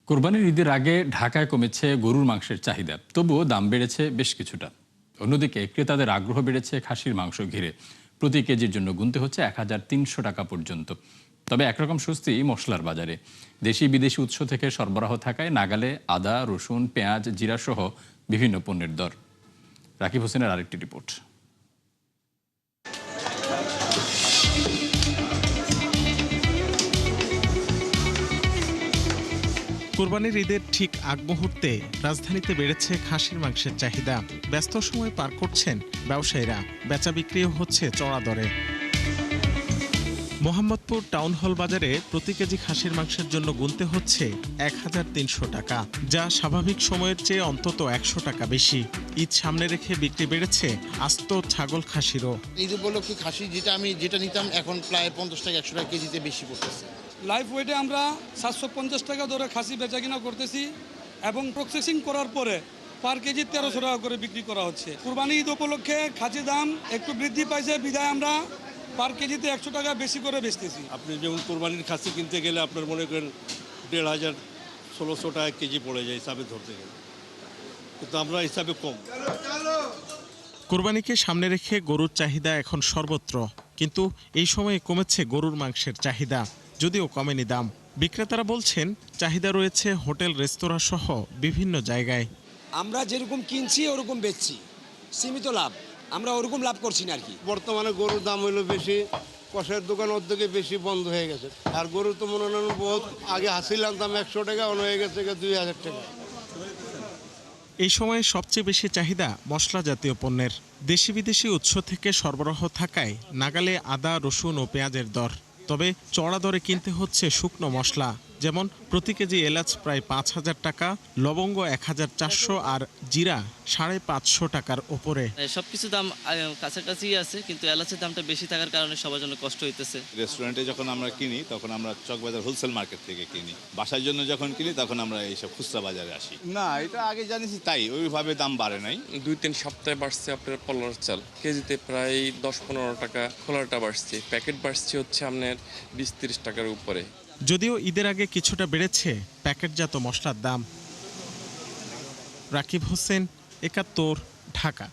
কোরবানির ঈদের আগে ঢাকায় কমেছে গরুর মাংসের চাহিদা, তবুও দাম বেড়েছে বেশ কিছুটা। অন্যদিকে ক্রেতাদের আগ্রহ বেড়েছে খাসির মাংস ঘিরে। প্রতি কেজির জন্য গুনতে হচ্ছে ১৩০০ টাকা পর্যন্ত। তবে একরকম স্বস্তি মশলার বাজারে। দেশি বিদেশি উৎস থেকে সরবরাহ থাকায় নাগালে আদা, রসুন, পেঁয়াজ, জিরা সহ বিভিন্ন পণ্যের দর। রাকিব হোসেনের আরেকটি রিপোর্ট। কোরবানির ঈদের ঠিক আগ মুহূর্তে রাজধানীতে বেড়েছে খাসির মাংসের চাহিদা। ব্যস্ত সময় পার করছেন ব্যবসায়ীরা, বেচা বিক্রিও হচ্ছে চড়া দরে। মোহাম্মদপুর টাউন হল বাজারে প্রতি কেজি খাসির মাংসের জন্য গুনতে হচ্ছে ১৩০০ টাকা, যা স্বাভাবিক সময়ের চেয়ে অন্তত ১০০ টাকা বেশি। ঈদ সামনে রেখে বিক্রি বেড়েছে আস্ত ছাগল খাসিরও। ঈদ উপলক্ষে খাসি যেটা নিতাম এখন প্রায় ৫০ টাকা ১০০ টাকা কেজিতে বেশি পড়তেছে। লাইফ ওয়েটে আমরা ৭৫০ টাকা ধরে খাসি বেচা কিনা করতেছি এবং প্রসেসিং করার পরে পার কেজি ১৩০০ টাকা করে বিক্রি করা হচ্ছে। কুরবানি ঈদ উপলক্ষে খাসির দাম একটু বৃদ্ধি পাইছে, বিধায় আমরা পার কেজিতে ১০০ টাকা বেশি করে বেচতেছি। আপনি যেমন কোরবানির খাসি কিনতে গেলে আপনার মনে করেন ১,৫০০ ১৬০০ টাকা কেজি পড়ে যায় হিসাবে ধরতে গেলে, কিন্তু আমরা হিসাবে কম। কোরবানিকে সামনে রেখে গরুর চাহিদা এখন সর্বত্র, কিন্তু এই সময়ে কমেছে গরুর মাংসের চাহিদা, যদিও কমেনি দাম। বিক্রেতারা বলছেন চাহিদা রয়েছে হোটেল, রেস্তোরাঁ সহ বিভিন্ন জায়গায়। আমরা যেরকম কিনছি ওরকম বেচছি, সীমিত লাভ, আমরা ওরকম লাভ করছি না আর কি। বর্তমানে গরুর দাম হইলো বেশি, কষের দোকান অর্ধেকে বেশি বন্ধ হয়ে গেছে। আর গরু তো মনে হয় বহুত আগে হাসিল আনতাম ১০০ টাকা, অন হয়ে গেছে ২,০০০ টাকা। এই সময়ে সবচেয়ে বেশি চাহিদা মশলা জাতীয় পণ্যের। দেশি বিদেশি উৎস থেকে সরবরাহ থাকায় নাগালে আদা, রসুন ও পেঁয়াজের দর। তবে চড়া দরে কিনতে হচ্ছে শুকনো মশলা, যেমন প্রতি কেজি এলাচ প্রায় ৫,০০০ টাকা, লবঙ্গ ১,৪০০ আর জিরা ৫৫০ টাকার ওপরে। সবকিছু দাম কাছাকাছি আছে, কিন্তু এলাচের দামটা বেশি থাকার কারণে সবার জন্য কষ্ট হইতেছে। রেস্টুরেন্টে যখন আমরা কিনি তখন আমরা চকবাজার হোলসেল মার্কেট থেকে কিনি, বাসার জন্য যখন কিনি তখন আমরা এইসব খুচরা বাজারে আসি। না, এটা আগে জানিছি তাই ওইভাবে দাম বাড়ে নাই। ২-৩ সপ্তাহে বাড়ছে আপনার পলার চাল কেজিতে প্রায় ১০-১৫ টাকা, খোলাটা বাড়ছে, প্যাকেট বাড়ছে হচ্ছে আপনার ২০-৩০ টাকার উপরে। যদিও ঈদের আগে কিছুটা বেড়েছে প্যাকেটজাত মশলার দাম। রাকিব হোসেন, ৭১, ঢাকা।